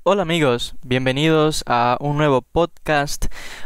Hola amigos, bienvenidos a un nuevo podcast.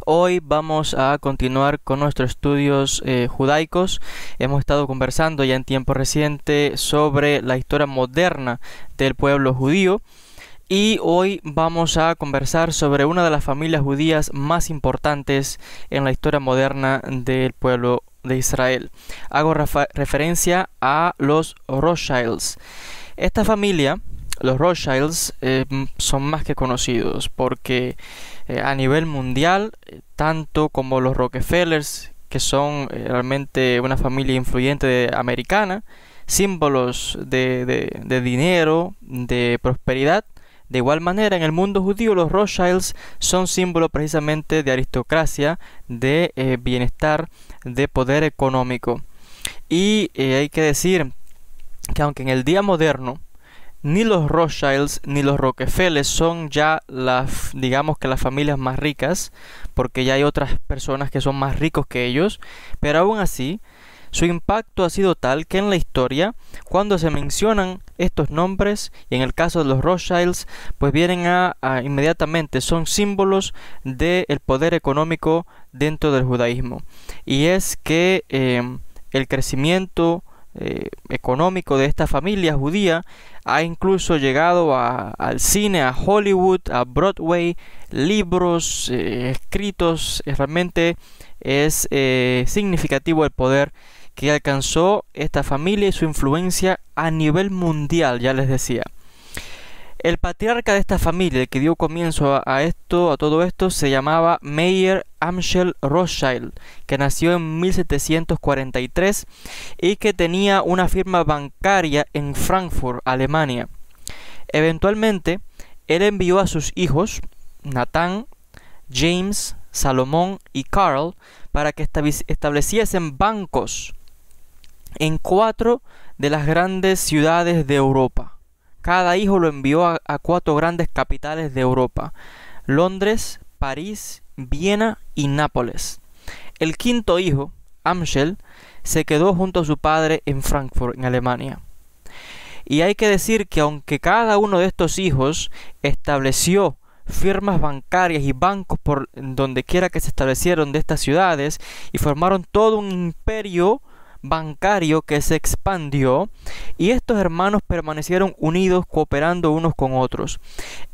Hoy vamos a continuar con nuestros estudios judaicos. Hemos estado conversando ya en tiempo reciente sobre la historia moderna del pueblo judío y hoy vamos a conversar sobre una de las familias judías más importantes en la historia moderna del pueblo de Israel. Hago referencia a los Rothschilds. Esta familia, los Rothschilds, son más que conocidos porque a nivel mundial, tanto como los Rockefellers, que son realmente una familia influyente americana, símbolos de dinero, de prosperidad. De igual manera, en el mundo judío, los Rothschilds son símbolos precisamente de aristocracia, de bienestar, de poder económico. Y hay que decir que aunque en el día moderno ni los Rothschilds ni los Rockefellers son ya digamos que las familias más ricas, porque ya hay otras personas que son más ricos que ellos, pero aún así su impacto ha sido tal que en la historia, cuando se mencionan estos nombres, y en el caso de los Rothschilds, pues vienen inmediatamente, son símbolos del poder económico dentro del judaísmo. Y es que el crecimiento económico de esta familia judía ha incluso llegado al cine, a Hollywood, a Broadway, libros escritos. Realmente es significativo el poder que alcanzó esta familia y su influencia a nivel mundial, ya les decía. El patriarca de esta familia, el que dio comienzo a todo esto, se llamaba Meyer Amschel Rothschild, que nació en 1743 y que tenía una firma bancaria en Frankfurt, Alemania. Eventualmente, él envió a sus hijos, Nathan, James, Salomón y Carl, para que estableciesen bancos en 4 de las grandes ciudades de Europa. Cada hijo lo envió a 4 grandes capitales de Europa: Londres, París, Viena y Nápoles. El quinto hijo, Amschel, se quedó junto a su padre en Frankfurt, en Alemania. Y hay que decir que aunque cada uno de estos hijos estableció firmas bancarias y bancos por donde quiera que se establecieron de estas ciudades y formaron todo un imperio bancario que se expandió, y estos hermanos permanecieron unidos, cooperando unos con otros.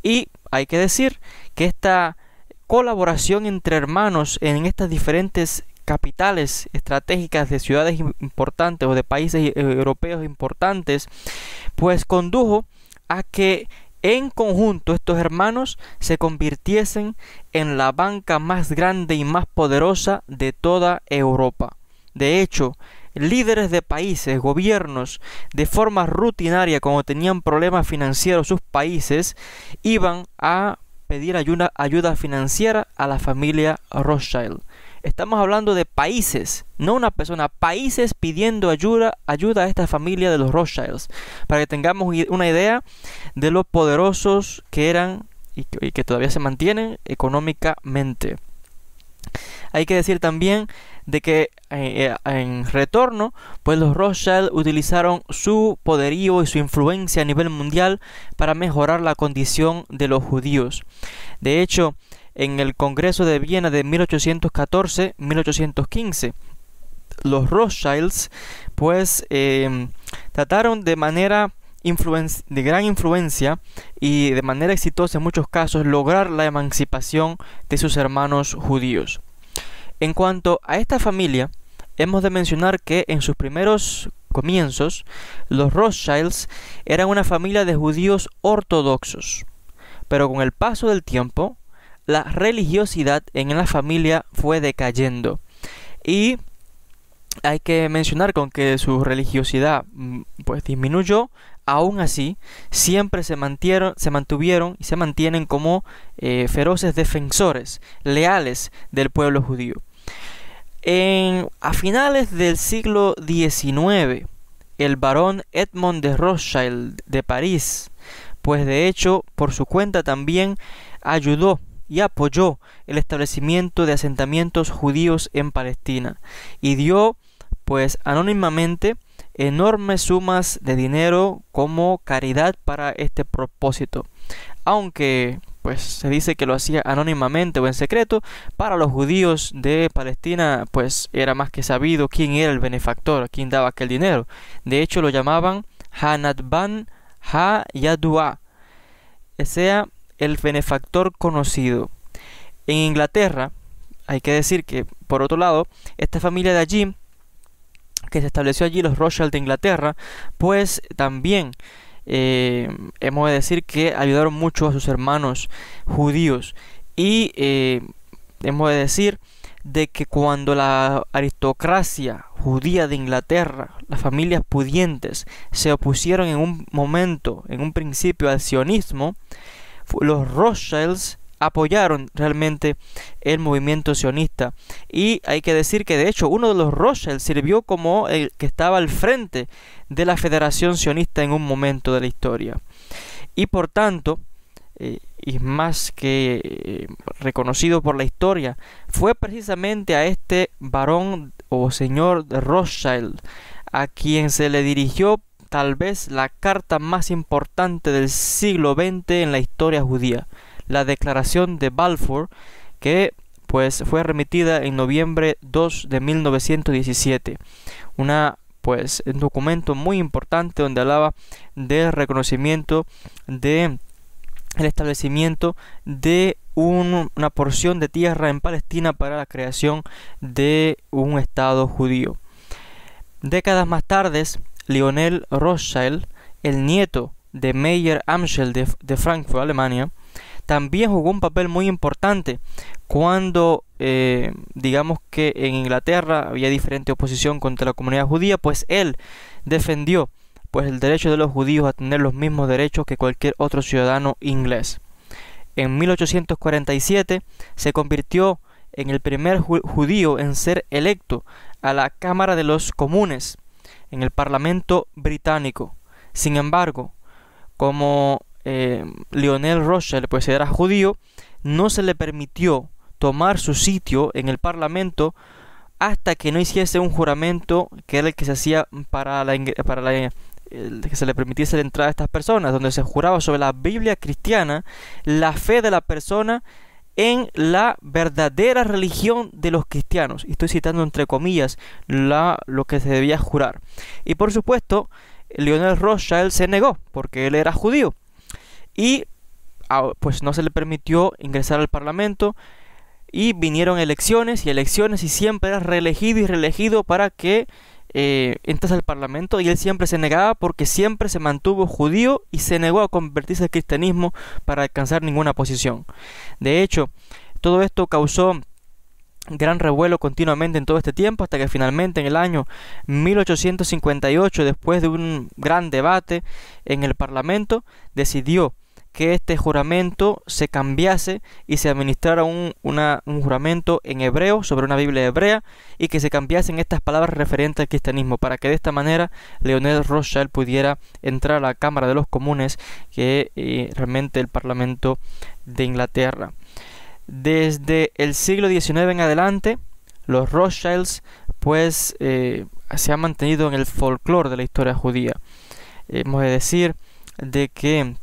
Y hay que decir que esta colaboración entre hermanos en estas diferentes capitales estratégicas de ciudades importantes o de países europeos importantes, pues condujo a que en conjunto estos hermanos se convirtiesen en la banca más grande y más poderosa de toda Europa. De hecho, líderes de países, gobiernos, de forma rutinaria, cuando tenían problemas financieros sus países, iban a pedir ayuda financiera a la familia Rothschild. Estamos hablando de países, no una persona, países pidiendo ayuda a esta familia de los Rothschilds, para que tengamos una idea de lo poderosos que eran y que todavía se mantienen económicamente. Hay que decir también de que en retorno, pues los Rothschild utilizaron su poderío y su influencia a nivel mundial para mejorar la condición de los judíos. De hecho, en el Congreso de Viena de 1814-1815, los Rothschilds pues trataron de manera de gran influencia y de manera exitosa en muchos casos lograr la emancipación de sus hermanos judíos. En cuanto a esta familia, hemos de mencionar que en sus primeros comienzos, los Rothschilds eran una familia de judíos ortodoxos, pero con el paso del tiempo, la religiosidad en la familia fue decayendo, y hay que mencionar con que su religiosidad pues disminuyó. Aún así, siempre se mantuvieron y se mantienen como feroces defensores, leales del pueblo judío. A finales del siglo XIX, el barón Edmond de Rothschild de París, pues de hecho por su cuenta también ayudó y apoyó el establecimiento de asentamientos judíos en Palestina, y dio pues anónimamente enormes sumas de dinero como caridad para este propósito. Aunque pues se dice que lo hacía anónimamente o en secreto, para los judíos de Palestina pues era más que sabido quién era el benefactor, quién daba aquel dinero. De hecho lo llamaban Hanatban Ha-Yadua, o sea, el benefactor conocido. En Inglaterra, hay que decir que, por otro lado, esta familia de allí, que se estableció allí, los Rothschild de Inglaterra, pues también hemos de decir que ayudaron mucho a sus hermanos judíos. Y hemos de decir de que cuando la aristocracia judía de Inglaterra, las familias pudientes, se opusieron en un momento, en un principio, al sionismo, los Rothschilds apoyaron realmente el movimiento sionista. Y hay que decir que de hecho uno de los Rothschild sirvió como el que estaba al frente de la Federación Sionista en un momento de la historia. Y por tanto, y más que reconocido por la historia, fue precisamente a este varón o señor Rothschild a quien se le dirigió tal vez la carta más importante del siglo XX en la historia judía, la Declaración de Balfour, que pues fue remitida en noviembre 2 de 1917. Un documento muy importante donde hablaba del reconocimiento de el establecimiento de una porción de tierra en Palestina para la creación de un estado judío. Décadas más tarde, Lionel Rothschild, el nieto de Meyer Amschel de Frankfurt, Alemania, también jugó un papel muy importante cuando digamos que en Inglaterra había diferente oposición contra la comunidad judía, pues él defendió pues el derecho de los judíos a tener los mismos derechos que cualquier otro ciudadano inglés. En 1847 se convirtió en el primer judío en ser electo a la Cámara de los Comunes en el Parlamento británico. Sin embargo, como Lionel Rothschild pues era judío, no se le permitió tomar su sitio en el Parlamento hasta que no hiciese un juramento que era el que se hacía para que se le permitiese la entrada a estas personas, donde se juraba sobre la Biblia cristiana la fe de la persona en la verdadera religión de los cristianos. Y estoy citando entre comillas lo que se debía jurar. Y por supuesto, Lionel Rothschild se negó porque él era judío. Y pues no se le permitió ingresar al Parlamento. Y vinieron elecciones y siempre era reelegido y reelegido para que entrase al Parlamento, y él siempre se negaba porque siempre se mantuvo judío y se negó a convertirse al cristianismo para alcanzar ninguna posición. De hecho, todo esto causó gran revuelo continuamente en todo este tiempo, hasta que finalmente en el año 1858, después de un gran debate en el Parlamento, decidió que este juramento se cambiase y se administrara un juramento en hebreo sobre una Biblia hebrea, y que se cambiasen estas palabras referentes al cristianismo, para que de esta manera Lionel Rothschild pudiera entrar a la Cámara de los Comunes, que realmente el Parlamento de Inglaterra. Desde el siglo XIX en adelante, los Rothschilds pues se han mantenido en el folclore de la historia judía. Hemos de decir de que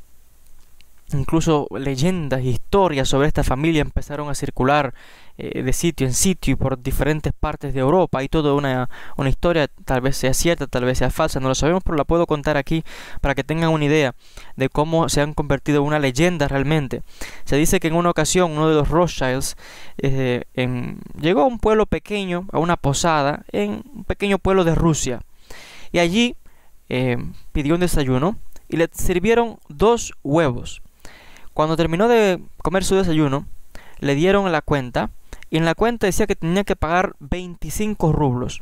incluso leyendas e historias sobre esta familia empezaron a circular de sitio en sitio y por diferentes partes de Europa. Y toda una historia, tal vez sea cierta, tal vez sea falsa, no lo sabemos, pero la puedo contar aquí para que tengan una idea de cómo se han convertido en una leyenda realmente. Se dice que en una ocasión uno de los Rothschilds llegó a un pueblo pequeño, a una posada, en un pequeño pueblo de Rusia. Y allí pidió un desayuno y le sirvieron 2 huevos. Cuando terminó de comer su desayuno, le dieron la cuenta, y en la cuenta decía que tenía que pagar 25 rublos,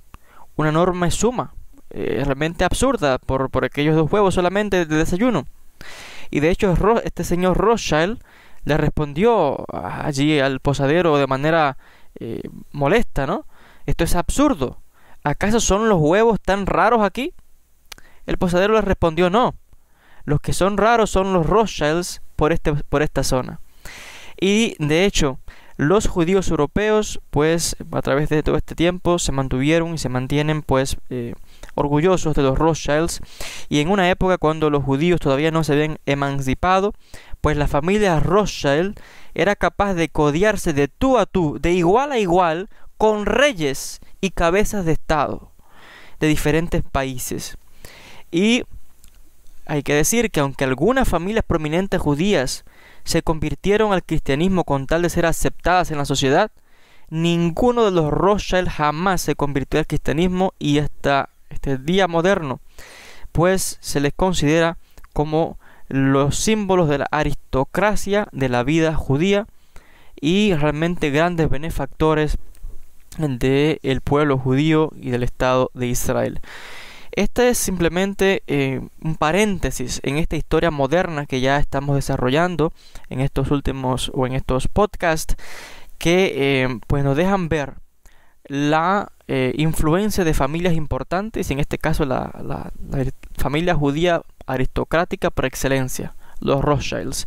una enorme suma, realmente absurda por aquellos 2 huevos solamente de desayuno. Y de hecho este señor Rothschild le respondió allí al posadero de manera molesta, ¿no? Esto es absurdo. ¿Acaso son los huevos tan raros aquí? El posadero le respondió: no, los que son raros son los Rothschilds por esta zona. Y de hecho, Los judíos europeos, pues a través de todo este tiempo se mantuvieron y se mantienen pues orgullosos de los Rothschilds, y en una época cuando los judíos todavía no se habían emancipado, pues la familia Rothschild era capaz de codearse de tú a tú, de igual a igual, con reyes y cabezas de estado de diferentes países. Y hay que decir que aunque algunas familias prominentes judías se convirtieron al cristianismo con tal de ser aceptadas en la sociedad, ninguno de los Rothschild jamás se convirtió al cristianismo, y hasta este día moderno pues se les considera como los símbolos de la aristocracia de la vida judía y realmente grandes benefactores del pueblo judío y del Estado de Israel. Este es simplemente un paréntesis en esta historia moderna que ya estamos desarrollando en estos últimos o en estos podcasts, que pues nos dejan ver la influencia de familias importantes, en este caso la familia judía aristocrática por excelencia, los Rothschilds,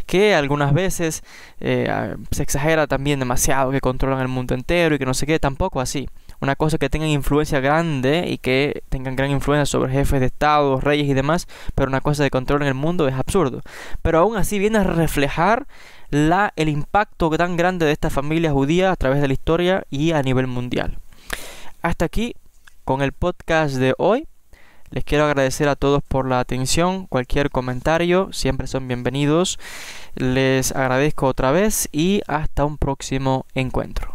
que algunas veces se exagera también demasiado, que controlan el mundo entero y que no sé qué. Tampoco así. Una cosa que tengan influencia grande y que tengan gran influencia sobre jefes de estado, reyes y demás, pero una cosa de control en el mundo es absurdo. Pero aún así viene a reflejar el impacto tan grande de esta familia judía a través de la historia y a nivel mundial. Hasta aquí con el podcast de hoy. Les quiero agradecer a todos por la atención. Cualquier comentario siempre son bienvenidos. Les agradezco otra vez y hasta un próximo encuentro.